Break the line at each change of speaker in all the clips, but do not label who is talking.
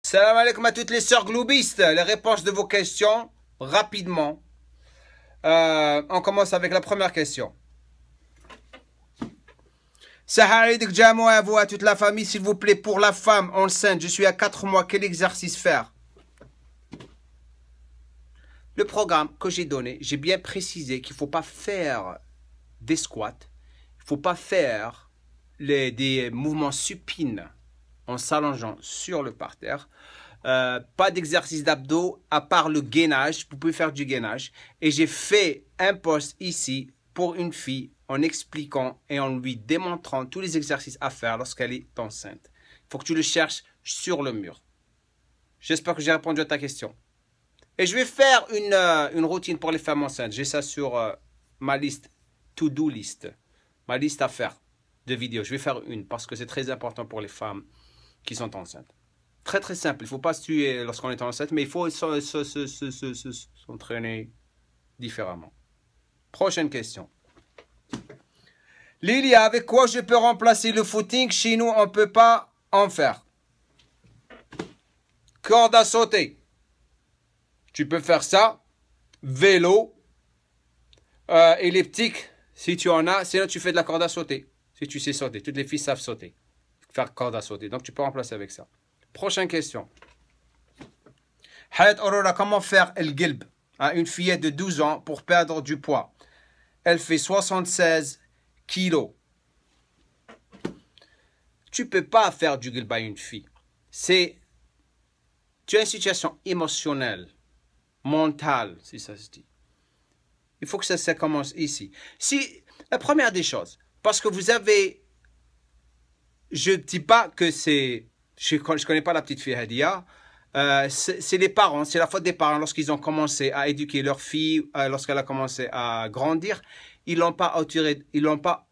Salam alaikum à toutes les sœurs gloubistes. Les réponses de vos questions, rapidement. On commence avec la première question. Saharid Djamo à vous, à toute la famille, s'il vous plaît, pour la femme enceinte, je suis à 4 mois, quel exercice faire? Le programme que j'ai donné, j'ai bien précisé qu'il ne faut pas faire des squats, il ne faut pas faire des mouvements supines en s'allongeant sur le parterre. Pas d'exercice d'abdos à part le gainage. Vous pouvez faire du gainage. Et j'ai fait un post ici pour une fille en expliquant et en lui démontrant tous les exercices à faire lorsqu'elle est enceinte. Il faut que tu le cherches sur le mur. J'espère que j'ai répondu à ta question. Et je vais faire une routine pour les femmes enceintes. J'ai ça sur ma liste to-do list. Ma liste à faire de vidéos. Je vais faire une parce que c'est très important pour les femmes qui sont enceintes. Très très simple. Il ne faut pas se tuer lorsqu'on est enceinte, mais il faut s'entraîner différemment. Prochaine question. Lilia, avec quoi je peux remplacer le footing? Chez nous, on ne peut pas en faire. Corde à sauter. Tu peux faire ça. Vélo. Elliptique, si tu en as. Sinon, tu fais de la corde à sauter. Si tu sais sauter. Toutes les filles savent sauter. Faire corde à sauter. Donc, tu peux remplacer avec ça. Prochaine question. Hayat Aurora, comment faire El Gilb à une fillette de 12 ans pour perdre du poids? Elle fait 76 kilos. Tu ne peux pas faire du Gilb à une fille. Tu as une situation émotionnelle, mentale, si ça se dit. Il faut que ça commence ici. La première des choses, parce que vous avez... Je ne dis pas que c'est... Je ne connais pas la petite fille Hadia. C'est les parents, c'est la faute des parents lorsqu'ils ont commencé à éduquer leur fille, lorsqu'elle a commencé à grandir. Ils l'ont pas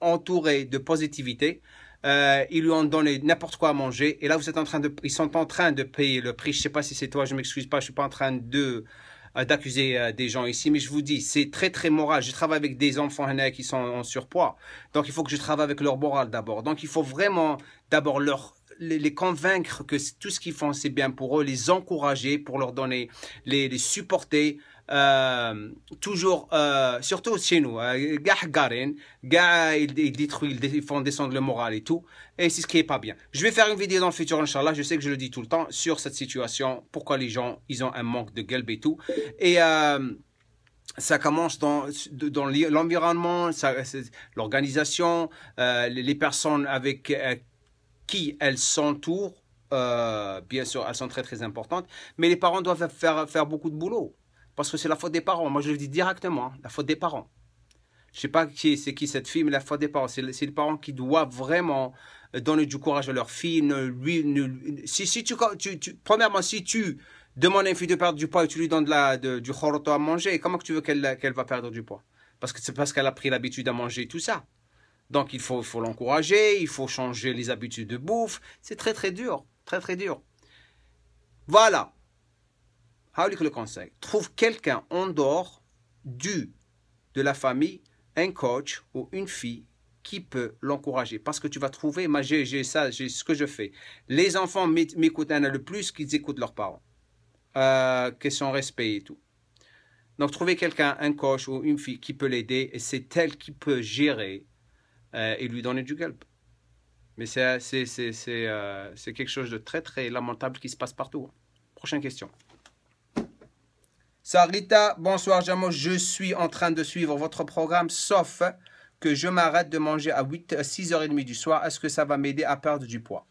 entouré de positivité. Ils lui ont donné n'importe quoi à manger. Et là, ils sont en train de payer le prix. Je ne sais pas si c'est toi, je ne m'excuse pas, je ne suis pas en train d'accuser des gens ici, mais je vous dis, c'est très très moral. Je travaille avec des enfants qui sont en surpoids. Donc, il faut que je travaille avec leur morale d'abord. Donc, il faut vraiment d'abord les convaincre que tout ce qu'ils font, c'est bien pour eux, les encourager, pour leur donner, les supporter, toujours, surtout chez nous, ils font descendre le moral et tout, et c'est ce qui est pas bien. Je vais faire une vidéo dans le futur, Inch'Allah, je sais que je le dis tout le temps, sur cette situation, pourquoi les gens, ils ont un manque de gueule et tout, et ça commence dans l'environnement, l'organisation, les personnes avec qui elles s'entourent, bien sûr, elles sont très très importantes, mais les parents doivent faire beaucoup de boulot, parce que c'est la faute des parents. Moi, je le dis directement, la faute des parents. Je ne sais pas c'est qui cette fille, mais la faute des parents. C'est les parents qui doivent vraiment donner du courage à leur fille. Premièrement, si tu demandes à une fille de perdre du poids et tu lui donnes du choroto à manger, comment que tu veux qu'elle va perdre du poids? Parce que c'est parce qu'elle a pris l'habitude à manger tout ça. Donc, il faut l'encourager, il faut changer les habitudes de bouffe. C'est très, très dur. Très, très dur. Voilà. Le conseil. Trouve quelqu'un en dehors de la famille, un coach ou une fille qui peut l'encourager. Parce que tu vas trouver, moi j'ai ce que je fais. Les enfants m'écoutent le plus qu'ils écoutent leurs parents. Question respect et tout. Donc, trouver quelqu'un, un coach ou une fille qui peut l'aider et c'est elle qui peut gérer et lui donner du gulp. Mais c'est quelque chose de très très lamentable qui se passe partout. Prochaine question. Sarita, bonsoir Jamo, je suis en train de suivre votre programme, sauf que je m'arrête de manger à 6h30 du soir. Est-ce que ça va m'aider à perdre du poids?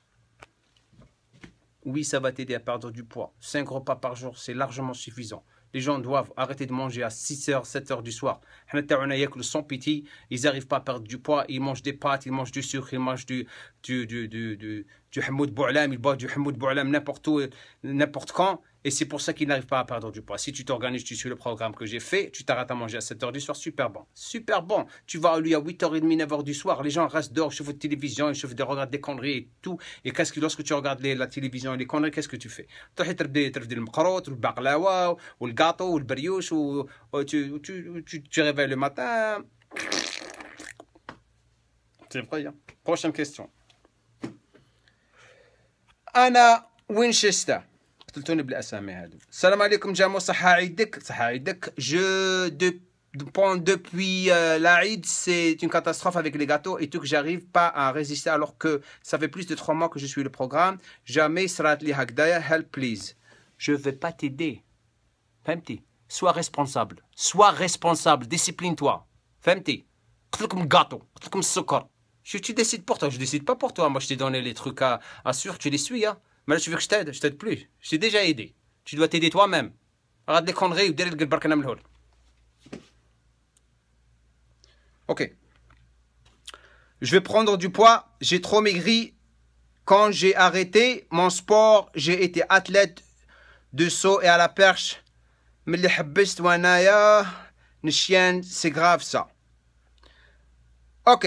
Oui, ça va t'aider à perdre du poids. 5 repas par jour, c'est largement suffisant. Les gens doivent arrêter de manger à 6h, 7h du soir. Sans pitié, ils n'arrivent pas à perdre du poids. Ils mangent des pâtes, ils mangent du sucre, ils mangent du hamoud bou'alam, ils boivent du hamoud bou'alam n'importe où, n'importe quand. Et c'est pour ça qu'ils n'arrivent pas à perdre du poids. Si tu t'organises, tu suis le programme que j'ai fait, tu t'arrêtes à manger à 7h du soir, super bon. Super bon. Tu vas à lui à 8h30, 9h du soir, les gens restent dehors, ils chauffent de télévision, ils chauffent de regarder des conneries et tout. Et lorsque tu regardes la télévision et les conneries, qu'est-ce que tu fais? Tu réveilles le matin. C'est vrai. Hein? Prochaine question. Anna Winchester. قتلتوني بالاسامي هادو. السلام عليكم جامو، صحة عيدك. صحة عيدك. Depuis l'Aïd, c'est une catastrophe avec les gâteaux et tout, que j'arrive pas à résister alors que ça fait plus de 3 mois que je suis le programme. Jamais sera li hakdaya, help please. Je vais pas t'aider. Fahmti? Sois responsable. Sois responsable. Discipline-toi. Fahmti? قتلكم gâteau. قتلكم السكر. Tu décides pour toi, je décide pas pour toi. Moi, je t'ai donné les trucs à suivre, tu les suis. Hein. Mais là, tu veux que je t'aide plus. Je t'ai déjà aidé. Tu dois t'aider toi-même. Arrête les conneries ou derrière le barkanam le hol. Ok. Je vais prendre du poids. J'ai trop maigri. Quand j'ai arrêté mon sport, j'ai été athlète de saut et à la perche. Mais les habist wanaya, c'est grave ça. Ok.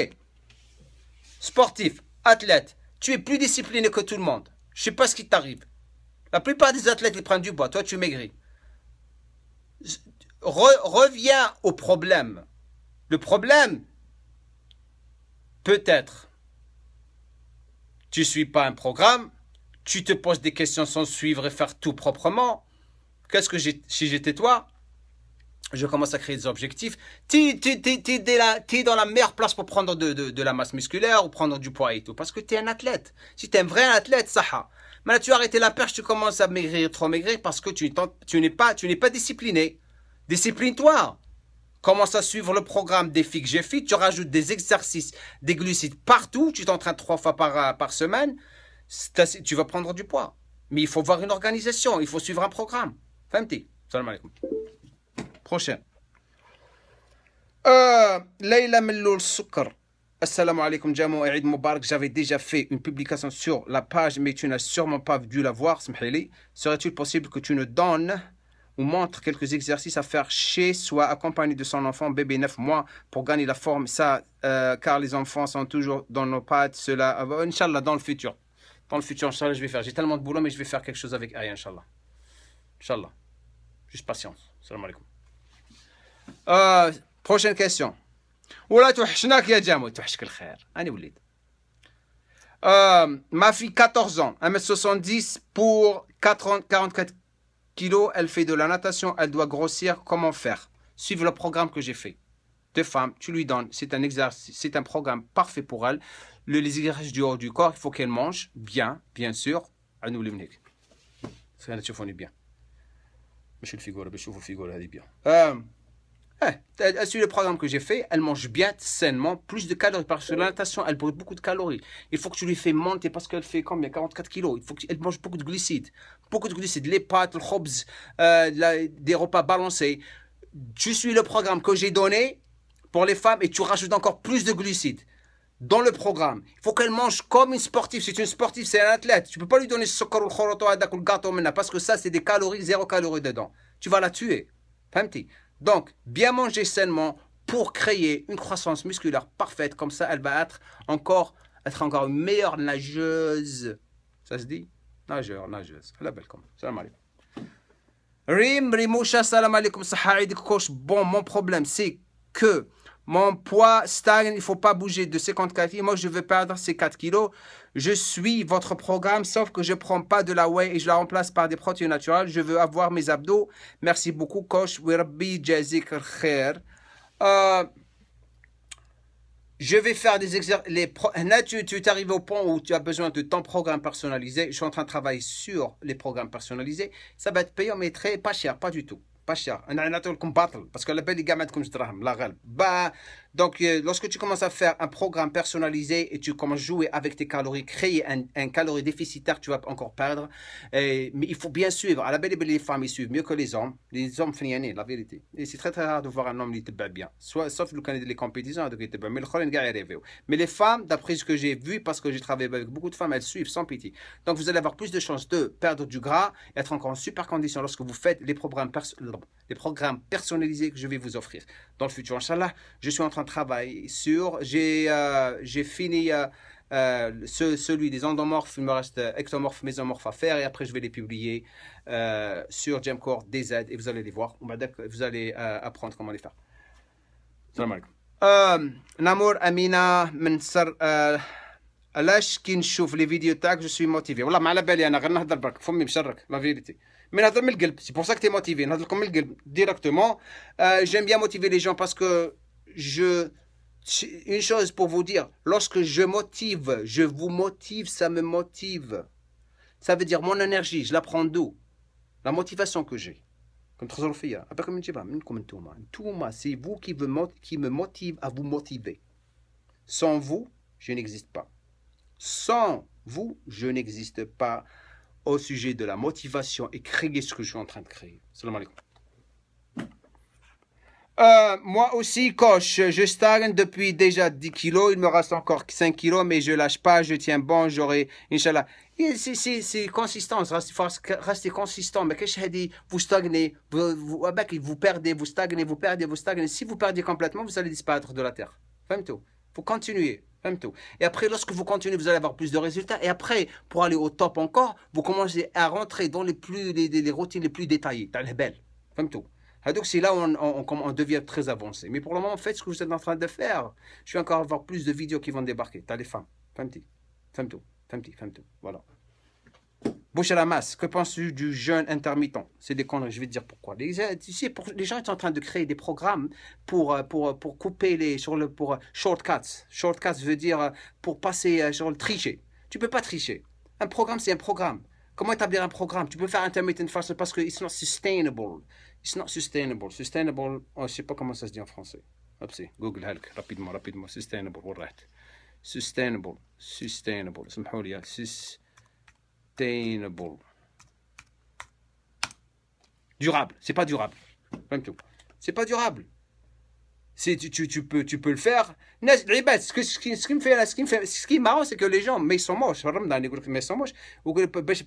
Sportif, athlète, tu es plus discipliné que tout le monde. Je sais pas ce qui t'arrive. La plupart des athlètes, ils prennent du poids. Toi, tu maigris. Reviens au problème. Le problème, peut-être, tu ne suis pas un programme, tu te poses des questions sans suivre et faire tout proprement. Qu'est-ce que si j'étais toi, je commence à créer des objectifs. Tu es dans la meilleure place pour prendre de la masse musculaire ou prendre du poids et tout. Parce que tu es un athlète. Si tu es un vrai athlète, ça. Maintenant, tu as arrêté la perche, tu commences à maigrir, trop maigrir parce que tu n'es pas discipliné. Discipline-toi. Commence à suivre le programme défi que j'ai fait. Tu rajoutes des exercices, des glucides partout. Tu t'entraînes 3 fois par semaine. Tu vas prendre du poids. Mais il faut voir une organisation. Il faut suivre un programme. Famti. Salam alaikum. Prochain. Leila Melloul Soukar. Assalamu alaikum Jamou et Eid Mubarak. J'avais déjà fait une publication sur la page, mais tu n'as sûrement pas dû la voir. Serait-il possible que tu nous donnes ou montres quelques exercices à faire chez soi, accompagné de son enfant, bébé 9 mois, pour gagner la forme, ça, car les enfants sont toujours dans nos pattes. Cela, Inch'Allah, dans le futur. Dans le futur, Inch'Allah, je vais faire. J'ai tellement de boulot, mais je vais faire quelque chose avec Aya, Inch'Allah. Inch'Allah. Juste patience. Salam alaikum. Prochaine question. ولا توحشناك يا جامو توحشك الخير أنا وليد. Ma fille 14 ans, 1m70 pour 44 kilos, elle fait de la natation, elle doit grossir, comment faire? Suivre le programme que j'ai fait. 2 femmes, tu lui donnes, c'est un exercice, c'est un programme parfait pour elle. Les exercices du haut du corps, il faut qu'elle mange bien sûr. À nous les c'est un téléphone bien. مش الفيجورة بشوفوا الفيجورة هذه bien. Elle suit le programme que j'ai fait, elle mange bien, sainement, plus de calories, parce que la natation, elle brûle beaucoup de calories. Il faut que tu lui fais monter, parce qu'elle fait combien? 44 kilos. Il faut qu'elle mange beaucoup de glucides. Beaucoup de glucides, les pâtes, le khobz, des repas balancés. Tu suis le programme que j'ai donné pour les femmes et tu rajoutes encore plus de glucides dans le programme. Il faut qu'elle mange comme une sportive. C'est une sportive, c'est un athlète. Tu ne peux pas lui donner ce sukar ou le khoroto, le gâteau maintenant, parce que ça, c'est des calories, 0 calories dedans. Tu vas la tuer. Famti. Donc, bien manger sainement pour créer une croissance musculaire parfaite. Comme ça, elle va être encore une meilleure nageuse. Ça se dit? Nageuse. Elle est belle comme. Salam alaikum. Rimoucha, salam alaikum. Coach. Bon, mon problème, c'est que mon poids stagne. Il ne faut pas bouger de 54 kilos. Moi, je veux perdre ces 4 kilos. Je suis votre programme, sauf que je ne prends pas de la whey et je la remplace par des protéines naturelles. Je veux avoir mes abdos. Merci beaucoup, coach. Wirabbi jazik khair. Je vais faire des exercices. Là, tu es arrivé au point où tu as besoin de ton programme personnalisé. Je suis en train de travailler sur les programmes personnalisés. Ça va être payant, mais pas cher, pas du tout. Pas cher. Parce que la belle gamme comme je donc, lorsque tu commences à faire un programme personnalisé et tu commences à jouer avec tes calories, créer un calorie déficitaire, tu vas encore perdre. Mais il faut bien suivre. À la belle, les femmes, ils suivent mieux que les hommes. Les hommes font la vérité. Et c'est très rare de voir un homme qui te bat bien. Sauf le Canada, les compétitions, mais les femmes, d'après ce que j'ai vu, parce que j'ai travaillé avec beaucoup de femmes, elles suivent sans pitié. Donc, vous allez avoir plus de chances de perdre du gras et être encore en super condition lorsque vous faites les programmes personnalisés que je vais vous offrir. Dans le futur, Inch'Allah, je suis en train de travailler sur, j'ai fini celui des endomorphes, il me reste ectomorphes, mésomorphes à faire et après je vais les publier sur Gemcore DZ et vous allez les voir, vous allez apprendre comment les faire. Salam alaikum. Namour Amina Mensar علاش كي نشوف لي فيديو تاعك جو سوي موتيفي والله ما على بالي انا غير نهضر برك فمي مشرك لا فيريتي مي نهضر من القلب سي بور سا تي موتيفي نهضر لكم من القلب ديريكتومون j'aime bien motiver les gens parce que une chose pour vous dire, lorsque je motive, je vous motive, ça me motive. Ça veut dire mon énergie, je la prends d'où? La motivation que j'ai. Comme Trésor-Fia. C'est vous qui me motive à vous motiver. Sans vous, je n'existe pas. Sans vous, je n'existe pas au sujet de la motivation et créer ce que je suis en train de créer. Salam alaikum. Moi aussi, coach, je stagne depuis déjà 10 kilos. Il me reste encore 5 kilos, mais je lâche pas, je tiens bon, j'aurai, Inch'Allah. C'est consistance, il faut rester consistant. Mais qu'est-ce que dit? Vous stagnez, vous perdez, vous stagnez, vous perdez, vous stagnez. Si vous perdez complètement, vous allez disparaître de la terre. Femme tout. Faut continuer. Femme tout. Et après, lorsque vous continuez, vous allez avoir plus de résultats. Et après, pour aller au top encore, vous commencez à rentrer dans les routines les plus détaillées. T'as les belles. Femme tout. Donc c'est là où on devient très avancé. Mais pour le moment, faites ce que vous êtes en train de faire. Je vais encore avoir plus de vidéos qui vont débarquer. T'as les femmes. Femme tout. Voilà. Bouche à la masse. Que penses-tu du jeûne intermittent? C'est des conneries. Je vais te dire pourquoi. Les gens ils sont en train de créer des programmes pour couper pour shortcuts. Shortcuts veut dire pour passer sur le tricher. Tu peux pas tricher. Un programme, c'est un programme. Comment établir un programme? Tu peux faire intermittent fasting parce que it's not sustainable. It's not sustainable. Sustainable, je ne sais pas comment ça se dit en français. Google rapidement. Sustainable. Sustainable. Durable. C'est pas durable. C'est pas durable. Tu peux le faire. Ce qui est marrant, c'est que les gens, mais ils sont moches. Mais ils sont moches.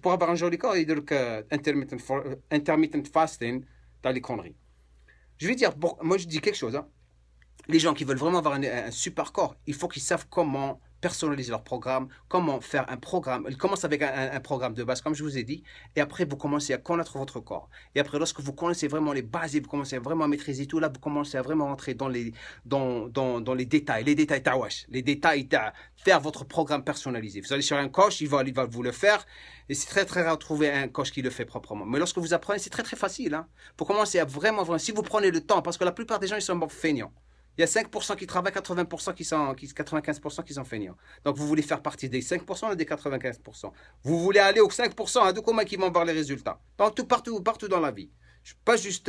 Pour avoir un joli corps, ils disent que intermittent fasting, dans les conneries. Je vais dire, moi je dis quelque chose. Hein. Les gens qui veulent vraiment avoir un super corps, il faut qu'ils savent comment personnaliser leur programme, comment faire un programme. Ils commencent avec un programme de base, comme je vous ai dit, et après vous commencez à connaître votre corps. Et après, lorsque vous connaissez vraiment les bases et vous commencez à vraiment maîtriser tout, là, vous commencez à vraiment rentrer dans les détails, les détails faire votre programme personnalisé. Vous allez sur un coach, il va vous le faire, et c'est très très rare de trouver un coach qui le fait proprement. Mais lorsque vous apprenez, c'est très très facile. Hein. Pour commencer à vraiment, si vous prenez le temps, parce que la plupart des gens, ils sont feignants. Il y a 5% qui travaillent, 95% qui sont feignants. Donc, vous voulez faire partie des 5% ou des 95%. Vous voulez aller aux 5%, à deux comment qui vont voir les résultats. Partout dans la vie. Pas juste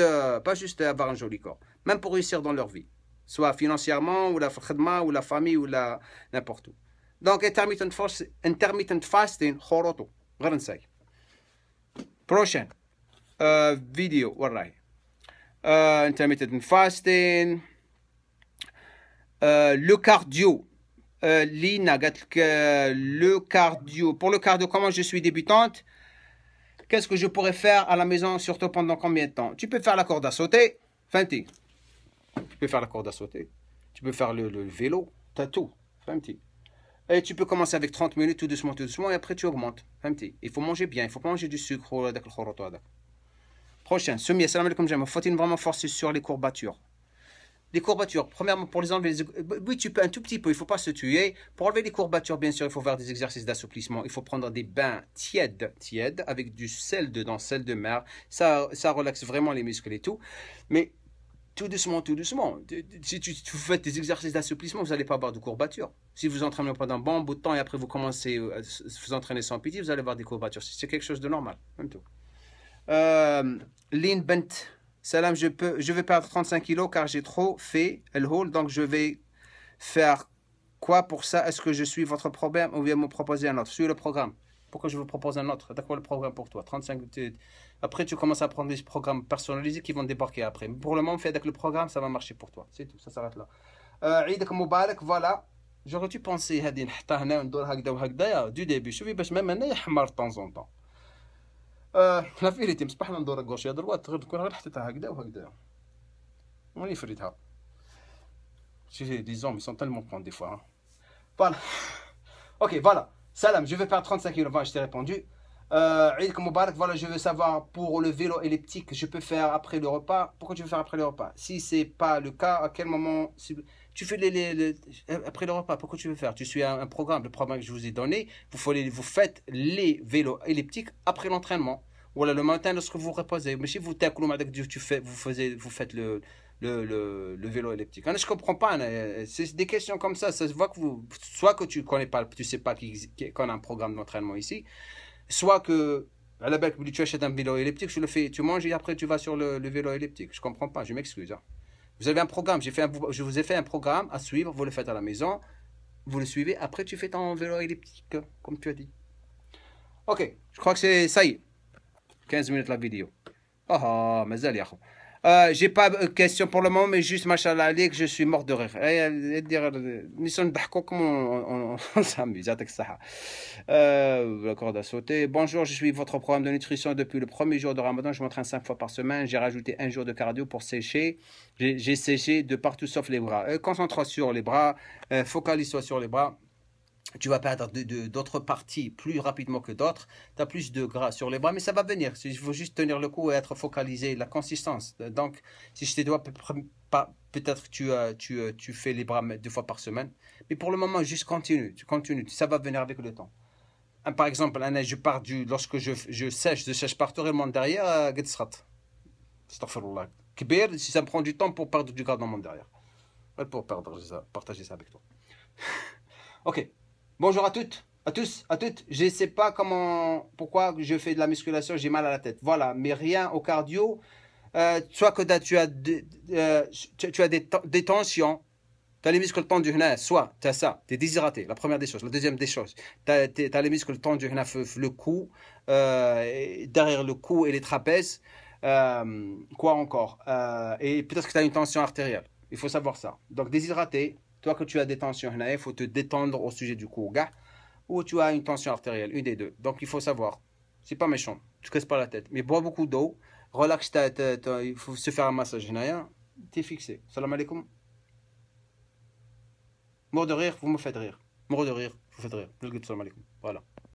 avoir un joli corps. Même pour réussir dans leur vie. Soit financièrement, ou la khadma, ou la famille, ou n'importe où. Donc, intermittent fasting, khoroto. Prochaine vidéo. Intermittent fasting. Le cardio. Lina, le cardio. Pour le cardio, comment je suis débutante? Qu'est-ce que je pourrais faire à la maison, surtout pendant combien de temps? Tu peux faire la corde à sauter. Tu peux faire la corde à sauter. Tu peux faire le vélo. Tu as tout. Et tu peux commencer avec 30 minutes, tout doucement, et après tu augmentes. Il faut manger bien. Il ne faut pas manger du sucre. Prochain. Soumia, salam alaikum, j'aime. Faut-il vraiment forcer sur les courbatures? Les courbatures, premièrement, pour les enlever, oui, tu peux un tout petit peu, il ne faut pas se tuer. Pour enlever les courbatures, bien sûr, il faut faire des exercices d'assouplissement. Il faut prendre des bains tièdes, avec du sel dedans, sel de mer. Ça relaxe vraiment les muscles et tout. Mais tout doucement. Si tu faites des exercices d'assouplissement, vous n'allez pas avoir de courbatures. Si vous entraînez pendant un bon bout de temps et après vous commencez à vous entraîner sans pitié, vous allez avoir des courbatures. C'est quelque chose de normal. Même tout. Lean Bent. Salam, je vais perdre 35 kilos car j'ai trop fait el haul, donc je vais faire quoi pour ça? Est-ce que je suis votre problème ou bien me proposer un autre? Suis le programme. Pourquoi je vous propose un autre? D'accord, le programme pour toi. 35. Après, tu commences à prendre des programmes personnalisés qui vont débarquer après. Mais pour le moment, fais avec le programme, ça va marcher pour toi. C'est tout, ça s'arrête là. Eid Moubarak, voilà. J'aurais dû penser du début. Je vais même de temps en temps. La vérité, مش بحنا ندور الجوش يا دروات تكون غير حطيتها هكذا وهكذا وين فريتها. Des hommes, ils sont tellement cons des fois. Hein. Voilà. Ok, voilà. Salam, je vais faire 35 kg. Voilà, je t'ai répondu. Eid Moubarak, voilà, je veux savoir pour le vélo elliptique, je peux faire après le repas. Pourquoi tu veux faire après le repas? Si c'est pas le cas, à quel moment? Tu fais après le repas, pourquoi tu veux faire? Tu suis un programme, le programme que je vous ai donné, vous faites les vélos elliptiques après l'entraînement. Voilà, le matin lorsque vous reposez. Mais si vous vous faites le vélo elliptique. Je ne comprends pas. C'est des questions comme ça se voit que soit que tu connais pas, tu sais pas qu'on a un programme d'entraînement ici, soit que à la base, tu achètes un vélo elliptique, tu manges et après tu vas sur le vélo elliptique. Je comprends pas, je m'excuse. Hein. Vous avez un programme, je vous ai fait un programme à suivre, vous le faites à la maison, vous le suivez, après tu fais ton vélo elliptique, comme tu as dit. Ok, je crois que c'est ça y est. 15 minutes la vidéo. Ah, mais allez, j'ai pas de question pour le moment, mais juste, machallah, allez, que je suis mort de rire. On s'amuse, la corde à sauter. Bonjour, je suis votre programme de nutrition depuis le premier jour de Ramadan. Je m'entraîne 5 fois par semaine. J'ai rajouté un jour de cardio pour sécher. J'ai séché de partout sauf les bras. Concentre-toi sur les bras. Focalise-toi sur les bras. Tu vas perdre d'autres parties plus rapidement que d'autres. Tu as plus de gras sur les bras, mais ça va venir. Il faut juste tenir le coup et être focalisé. La consistance. Donc, si je te dois, peut-être tu fais les bras 2 fois par semaine. Mais pour le moment, juste continue. Tu continues. Ça va venir avec le temps. Par exemple, lorsque je sèche partout et mon derrière, Astaghfirullah. Si ça me prend du temps pour perdre du gras dans mon derrière. Pour partager ça avec toi. Ok. Bonjour à toutes, à tous, à toutes. Je ne sais pas pourquoi je fais de la musculation, j'ai mal à la tête. Voilà, mais rien au cardio. Soit que tu as des tensions, tu as les muscles tendus, soit tu as ça, tu es déshydraté, la première des choses. La deuxième des choses, tu as les muscles tendus, le cou, derrière le cou et les trapèzes. Quoi encore? Et peut-être que tu as une tension artérielle. Il faut savoir ça. Donc déshydraté. Toi que tu as des tensions, il faut te détendre au sujet du cou, ou tu as une tension artérielle, une des deux. Donc il faut savoir. C'est pas méchant, tu ne casses pas la tête. Mais bois beaucoup d'eau, relaxe ta tête, il faut se faire un massage. Tu es fixé. Salam alaikum. Mort de rire, vous me faites rire. Mort de rire, vous faites rire. Salam alaikum. Voilà.